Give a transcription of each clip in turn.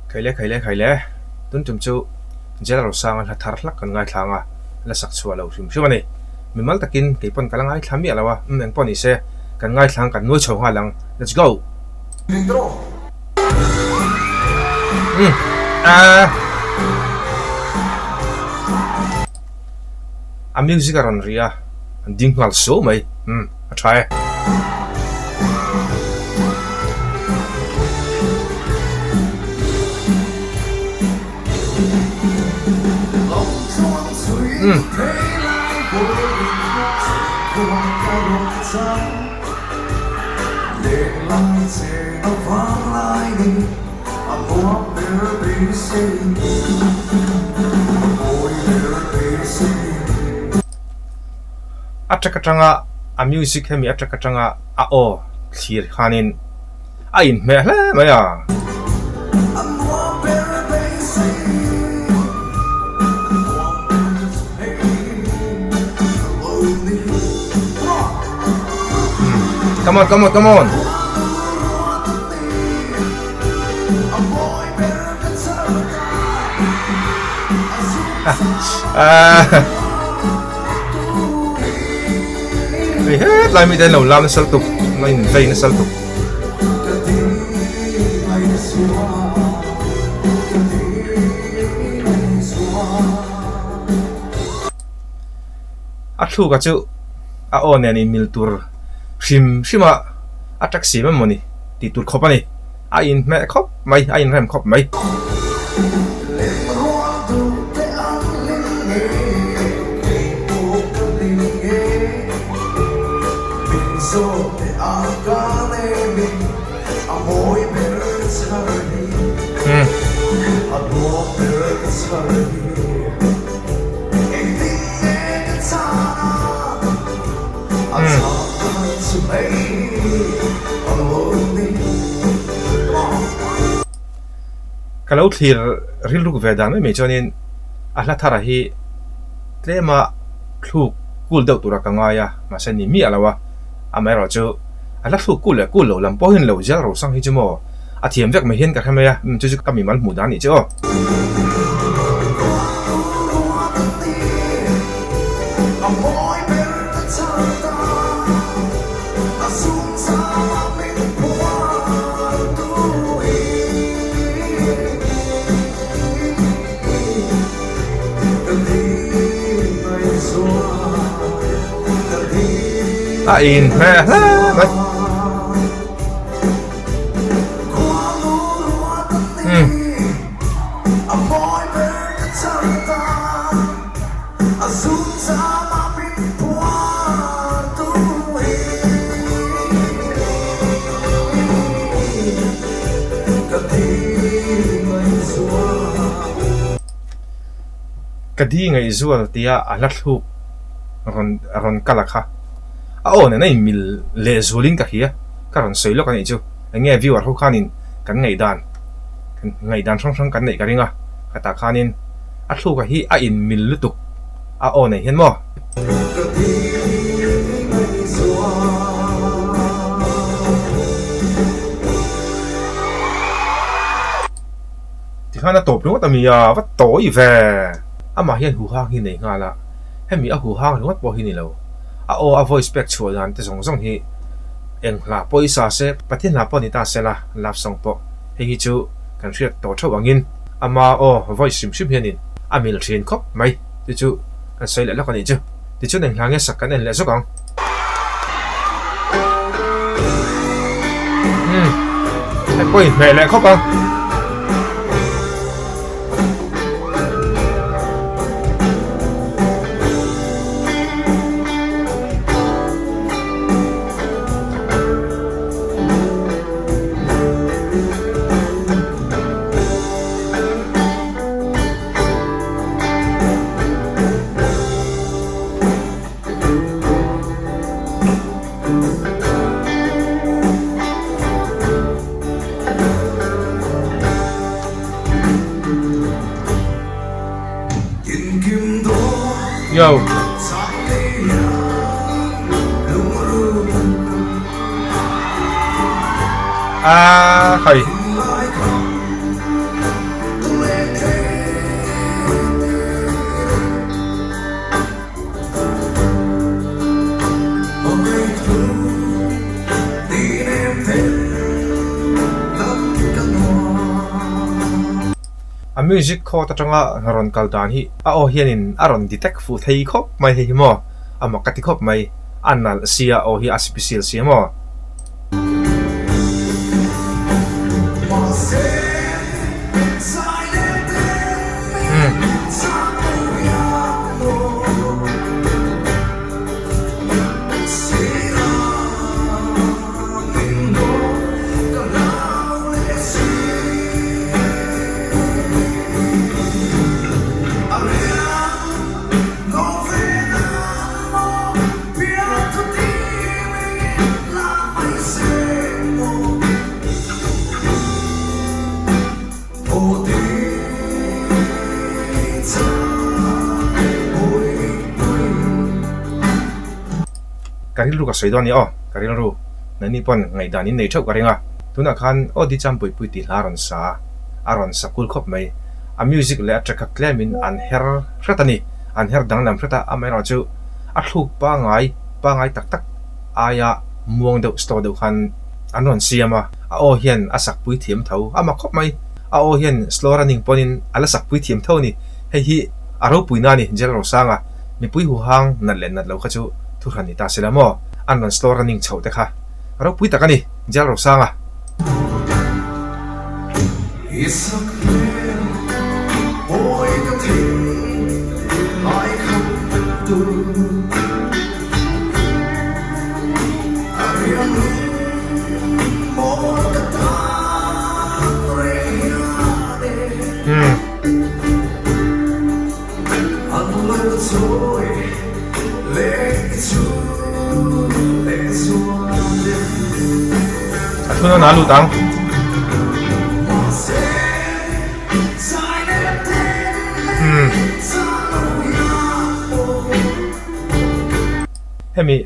khai le tun tum chu Lalrosanga la Thar lak kan ngai thlanga la sak chua lo hrim hrim ani mimal takin keipon kalangai thlami alawa eng poni se kan ngai thlang kan nuai chho nga lang let's go a music aron ria an ding ngal so mai a try atrakatanga a music hemi atrakatanga a o thir khanin a in me hle maya come on hết lại mình đây lẩu lam nó sâu tục mình vây nó sâu tục thu cả chữ on này mil tur sim sima taxi mà moni thì tur khop này in mẹ khop mày in rem khop mày kalau thir ril ruk ve dan me chonin ahla thara hi tlema thu kul deuh tura kanga ya ma sani mi alawa amero chu ala thu kul lo lam po hin lo Lalrosang hi chumo a thiam vek me hin ka khame ya chu ka mi mal mu dan ni chu in mẹ cái gì ngày xưa thì lát thu ron kalakha a này mil le zulin ka hia karon soilo kan chu nge viewer ho khanin kan ngei dan song kan nei ka ringa kata khanin a thu ka hi a in mil lutuk a này hian mo thì khana top lo ta mi ya va toi ve ama hian hu hang hi nei nga la hemi a hu hang wat po hi ni lo a voice spec chua dan te song hi eng la poisa se pathin la poni ta se la lap song po hi chu kan riat to tho wangin ama voice sim hianin amil thin khop mai ti chu kan sei la kan ni chu ti chu neng hlange sak kan en le zokang point me le khop ang yo hay music kho ta tanga ron kaldan hi a o hianin aron detect fu thei khop mai hi mo ama kati khop mai anal sia o hi aspecial sia mo karil ru ka soidon ni o karil ru nani pon ngai danin nei thau karinga tuna khan o di cham pui ti laron sa aron sakul khop mai a music le track claimin an her hratani an her danglam hrata amera chu a thluk pa ngai tak tak aya muang deuh sto deuh khan anon siama a o hian asak pui thiam tho ama khop mai a o hian slow running ponin ala sak pui thiam tho ni hei hi aro puina ni Lalrosanga mi pui hu hang na len na lo kha chu thu rani ta selamo anon slow running chho te kha aro pui takani Lalrosanga Tuna na lutang hemi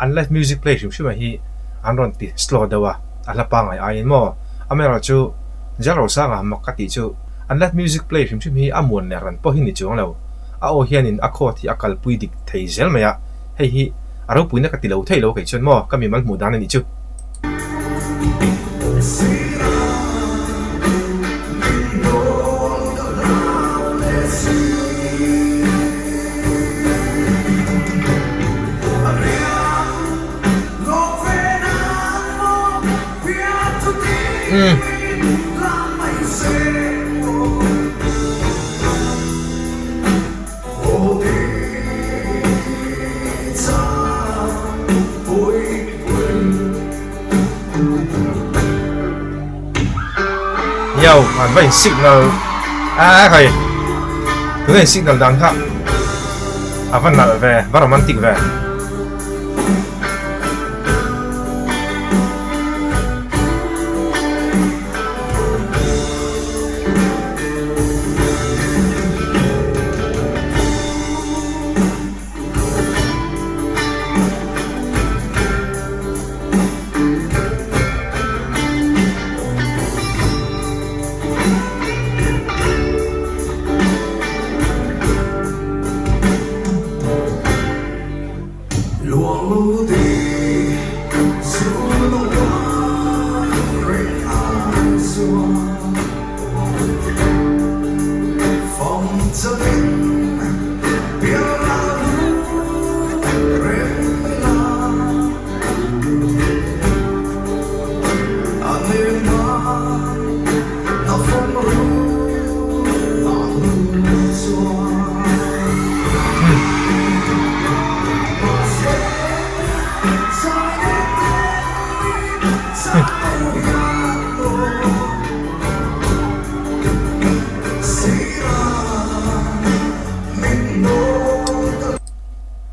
unless music play shuma hi anron ti slow dawa ala pa ngai ain mo amera chu Lalrosanga makati chu unless music play shum hi amon ne ran po hi ni chuang lo a o hianin a kho thi akal pui dik thei zel maya hei hi aro puina ka ti lo thei lo kai chon mo kami mal mu dan ni chu Yo, anh phải signal rồi, cái này signal đang khác, vẫn là về, vẫn romantic về.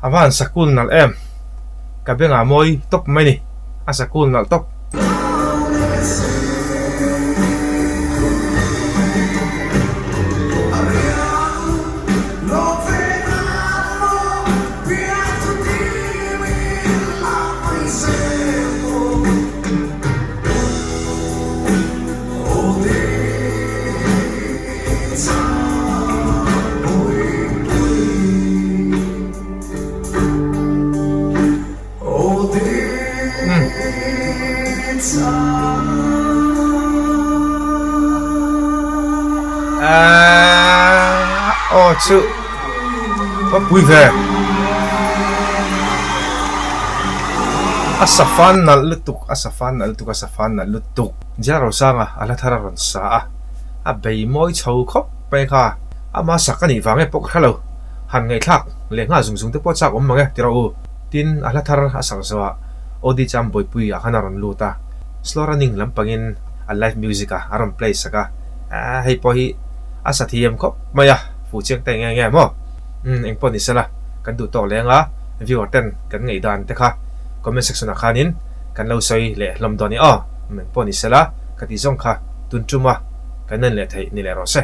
Avan sakul nal em kabenga moi top mai ni asakul nal top chu Ropui ve asafan nal lutuk Lalrosanga ala Thar ron sa a bei moi chou khop pe kha ama sakani wange pok khalo han ngai thak le nga zung te po chak om mange tiro tin ala Thar asang sawa odi cham boy pui a khana ron luta slow running lampangin a live music a aron play saka hei po hi asathiam khop maya fu cheng te nge mo eng pon isala kan du to lenga viewer ten kan ngai dan te kha comment section a khanin kan lo soi le lom doni a men pon isala kati zong kha tun chuma kanan le thai ni le ro se